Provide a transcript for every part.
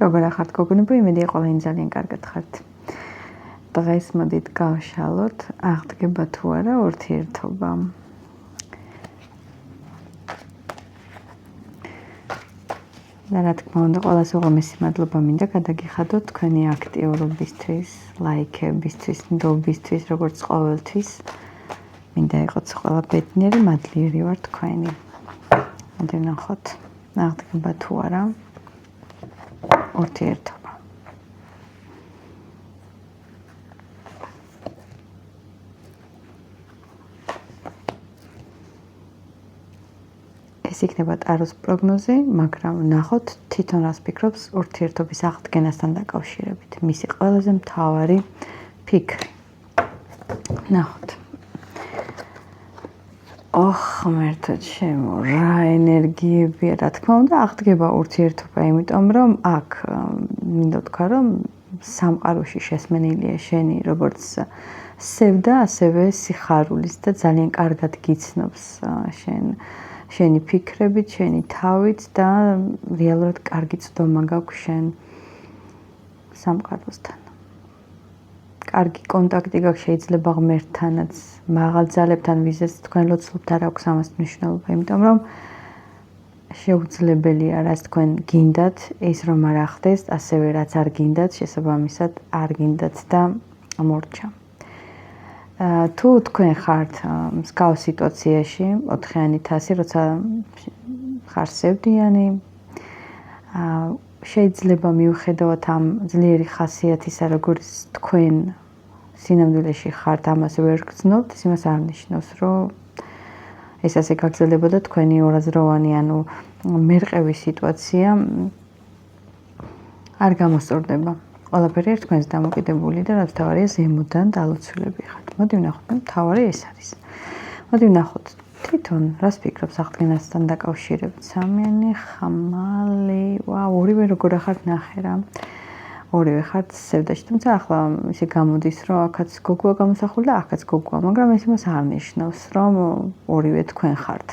როგორ ახართ გოგონებო, იმედია ყველანი ძალიან კარგად ხართ. დღეს მოდით გავშალოთ, აღდგება თუ არა ურთიერთობა. და რა თქმა უნდა, ყველას უღრმესი მადლობა მინდა გადაგიხადოთ თქვენი აქტიურობისთვის, ლაიქებისთვის, ნდობისთვის, როგორც ყოველთვის. მინდა იყოთ ყველა ბედნიერი, მადლიერი ვარ თქვენი. მოდი ვნახოთ, აღდგება თუ არა ურთიერთობა. ეს იქნება ტაროს პროგნოზი, მაგრამ ნახოთ თვითონ რას ფიქრობს ურთიერთობის აღდგენასთან დაკავშირებით. მისი ყველაზე მთავარი ფიქრი. ნახოთ. ღმერთო ჩემო, რა ენერგიებია, რა თქმა უნდა, აღდგება ურთიერთობა, იმიტომ რომ აქ მინდა თქვა, რომ სამყაროში შესმენილია შენი როგორც სევდა, ასევე სიხარულის და ძალიან კარგად გიცნობს შენი ფიქრებით, შენი თავით და რეალურად კარგი წვდომა გაქვს შენ სამყაროსთან. კარგი კონტაქტი გაქვს შეიძლება ღმერთთანაც, მაღალ ძალებთან, ვიზეც თქვენ ლოცულობთ არ აქვს ამას მნიშვნელობა, იმიტომ რომ შეუძლებელია რაც თქვენ გინდათ, ის რომ არ ახდეს, ასევე რაც არ გინდათ, შესაბამისად არ გინდათ და მორჩა. თუ თქვენ ხართ მსგავს სიტუაციაში, 4-იანი თასი, როცა ხარ სევდიანი, შეიძლება მიუხედავად ამ ძლიერი ხასიათისა, როგორც თქვენ სინამდვილეში ხართ, ამას ვერ გრძნობთ, ის იმას არ ნიშნავს, რომ ეს ასე გაგრძელებოდა თქვენი ორაზროვანი, ანუ მერყევის სიტუაცია არ გამოსწორდება. ყველაფერი არის თქვენს დამოკიდებული და რაც მთავარია ზემოდან დალოცულები ხართ. მოდი ვნახოთ, მთავარი ეს არის. მოდი ვნახოთ თვითონ რას ფიქრობს აღდგენასთან დაკავშირებით. სამიანი ხამალი, ორივე როგორ ახართ ნახე რა. ორივე ხართ სევდაში, თუმცა ახლა ისე გამოდის, რომ აქაც გოგოა გამოსახული და აქაც გოგოა, მაგრამ ეს იმას არ ნიშნავს, რომ ორივე თქვენ ხართ.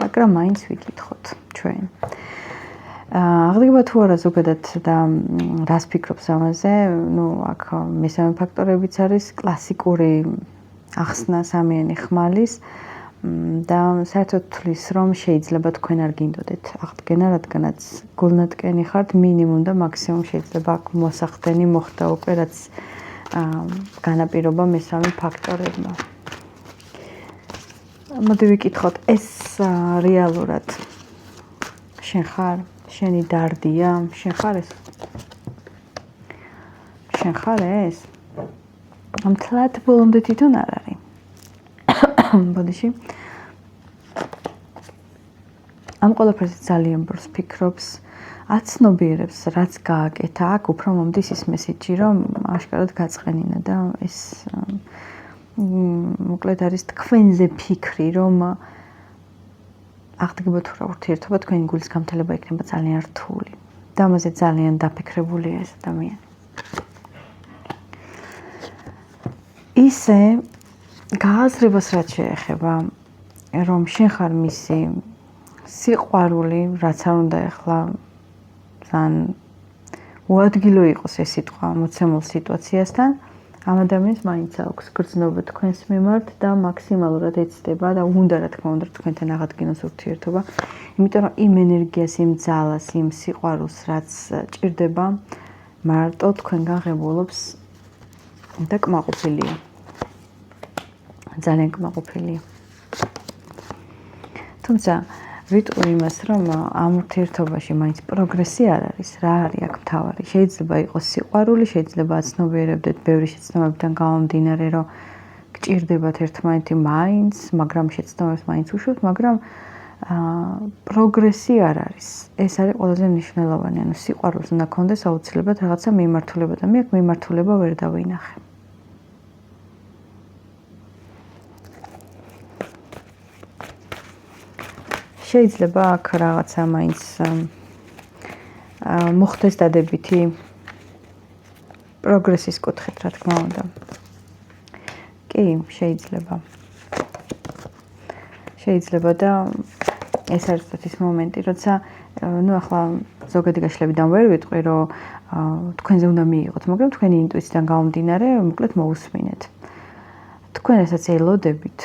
მაგრამ მაინც ვიკითხოთ ჩვენ. აღდგება თუ არა ზოგადად და რას ფიქრობს ამაზე, აქ მესამე ფაქტორებიც არის კლასიკური ახსნა სამიანი ხმალის და საერთოდ თვლის, რომ შეიძლება თქვენ არ გინდოდეთ აღდგენა, რადგანაც გულნატკენი ხართ, მინიმუმ და მაქსიმუმ შეიძლება აქ მოსახდენი მოხდა უკვე, რაც განაპირობა მესამე ფაქტორებმა. მოდი ვიკითხოთ, ეს რეალურად შენ ხარ? შენი დარდია? შენ ხარ ეს? შენ ხარ ეს? მთლად ბოლომდე თვითონ არ არის. ბოდიში. ამ ყველაფერზე ძალიან ბორს ფიქრობს, აცნობიერებს, რაც გააკეთა, აქ უფრო მომდის ის მესიჯი, რომ აშკარად გაწყენინა და ეს მოკლედ არის თქვენზე ფიქრი, რომ აღდგება თუ რა ურთიერთობა თქვენი გულის გამთელება იქნება ძალიან რთული და ამაზე ძალიან დაფიქრებულია ეს ადამიანი. ისე გააზრებას რაც შეეხება, რომ შენ ხარ მისი სიყვარული, რაც არ უნდა ეხლა ძალიან უადგილო იყოს ეს სიტყვა მოცემულ სიტუაციასთან, ამ ადამიანს მაინც აქვს გრძნობა თქვენს მიმართ და მაქსიმალურად ეცდება და უნდა რა თქმა უნდა თქვენთან აღადგინოს ურთიერთობა, იმიტომ რომ იმ ენერგიას, იმ ძალას, იმ სიყვარულს, რაც ჭირდება, მარტო თქვენგან ღებულობს და კმაყოფილია. ძალიან კმაყოფილია. თუმცა ვიტყვი იმას, რომ ამ ურთიერთობაში მაინც პროგრესი არ არის, რა არის აქ მთავარი. შეიძლება იყოს სიყვარული, შეიძლება აცნობიერებდეთ ბევრი შეცდომებიდან გამომდინარე, რომ გჭირდებათ ერთმანეთი მაინც, მაგრამ შეცდომებს მაინც უშვებთ, მაგრამ პროგრესი არ არის. ეს არის ყველაზე მნიშვნელოვანი, ანუ სიყვარულს უნდა გქონდეს აუცილებლად რაღაცა მიმართულება და მე აქ მიმართულება ვერ დავინახე. შეიძლება აქ რაღაცა მაინც მოხდეს დადებითი პროგრესის კუთხით, რა თქმა უნდა. კი, შეიძლება. შეიძლება და ეს არის ის მომენტი, როცა ნუ ახლა ზოგადი გაშლებიდან ვერ ვიტყვი, რომ თქვენზე უნდა მიიღოთ, მაგრამ თქვენი ინტუიციიდან გამომდინარე, მოკლედ მოусმინეთ. თქვენ რასაც ელოდებით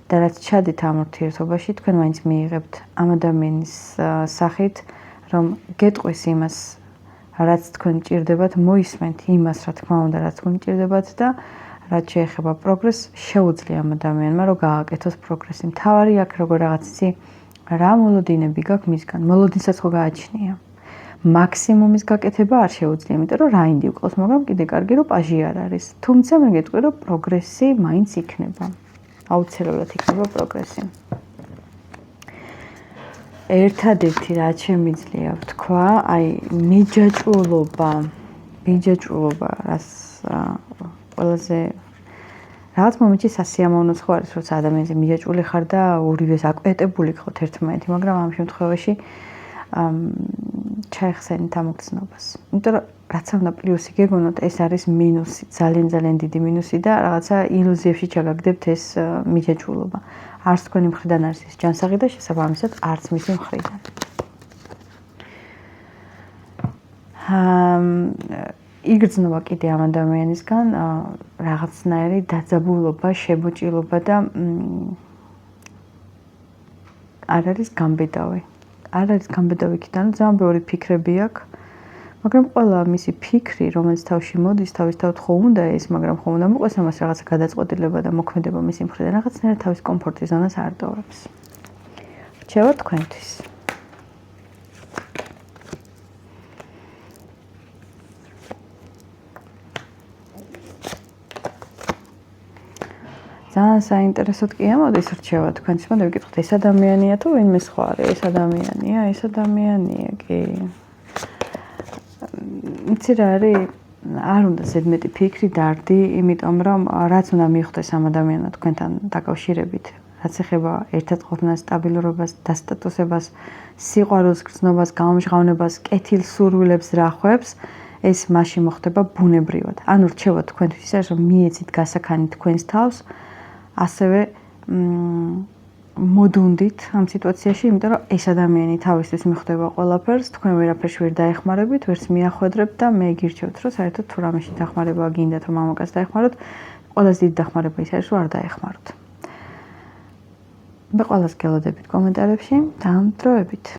და რაც ჩადით ამ ურთიერთობაში, თქვენ მაინც მიიღებთ ამ ადამიანის სახით, რომ გეტყვის იმას, რაც თქვენ ჭირდებათ, მოისმენთ იმას, რა თქმა უნდა, რაც თქვენ ჭირდებათ და რაც შეეხება პროგრესს, შეუძლია ამ ადამიანმა რომ გააკეთოს პროგრესი. მთავარი აქ როგორ რაღაც იცი, რა მოლოდინები გაქვს მისგან, მოლოდინსაც ხო გააჩნია. მაქსიმუმის გაკეთება არ შეუძლია, იმიტომ რომ რაინდი უყავს, მაგრამ კიდე კარგი რომ პაჟი არ არის. თუმცა მე გეტყვი რომ პროგრესი მაინც იქნება. აუცილებლად იქნება პროგრესი. ერთადერთი რაც შემიძლია ვთქვა, აი მიჯაჭვულობა, რას ყველაზე რაღაც მომენტში სასიამოვნოც ხო არის, როცა ადამიანზე მიჯაჭვული ხარ და ორივეს აკვეტებული ხოთ ერთმანეთი, მაგრამ ამ შემთხვევაში ჩაიხსენით ამ გრძნობას. იმიტომ რომ რაც უნდა პლუსი გეგონოთ, ეს არის მინუსი, ძალიან დიდი მინუსი და რაღაცა ილუზიებში ჩაგაგდებთ ეს მიჯაჭვულობა. არც თქვენი მხრიდან არის ეს ჯანსაღი და შესაბამისად არც მისი მხრიდან. იგრძნობა კიდე ამ ადამიანისგან რაღაცნაირი დაძაბულობა, შებოჭილობა და არ არის გამბედავი. არ არის გამბედავი იქიდან, ძალიან ბევრი ფიქრები აქვს, მაგრამ ყველა მისი ფიქრი, რომელიც თავში მოდის, თავისთავად ხო უნდა ეს, მაგრამ ხო უნდა მოყვეს ამას რაღაცა გადაწყვეტილება და მოქმედება მისი მხრიდან, რაღაცნაირად თავის კომფორტის ზონას არ ტოვებს. რჩევა თქვენთვის. ძალიან საინტერესოდ კი ამოდის რჩევა თქვენთვის, მაგრამ ვიკითხოთ, ეს ადამიანია თუ ვინმე სხვა არის? ეს ადამიანია, კი. იცი რა არის? არ უნდა ზედმეტი ფიქრი, დარდი, იმიტომ რომ რაც უნდა მიხვდეს ამ ადამიანმა თქვენთან დაკავშირებით, რაც ეხება ერთად ყოფნას, სტაბილურობას, დასტატუსებას, სიყვარულს, გრძნობას, გამომჟღავნებას, კეთილ სურვილებს, რახვებს, ეს მაშინ მოხდება ბუნებრივად. ანუ რჩევა თქვენთვის ის არის, რომ მიეცით გასაქანი თქვენს თავს, ასევე მოდუნდით ამ სიტუაციაში, იმიტომ რომ ეს ადამიანი თავისთვის მიხვდება ყველაფერს, თქვენ ვერაფერში ვერ დაეხმარებით, ვერც მიახვედრებთ და მე გირჩევთ, რომ საერთოდ თუ რამეში დახმარება გინდათ, რომ მამაკაც დაეხმაროთ, ყველაზე დიდი დახმარება ის არის, რომ არ დაეხმაროთ. მე ყველას გელოდებით კომენტარებში, დაამტვრევებით.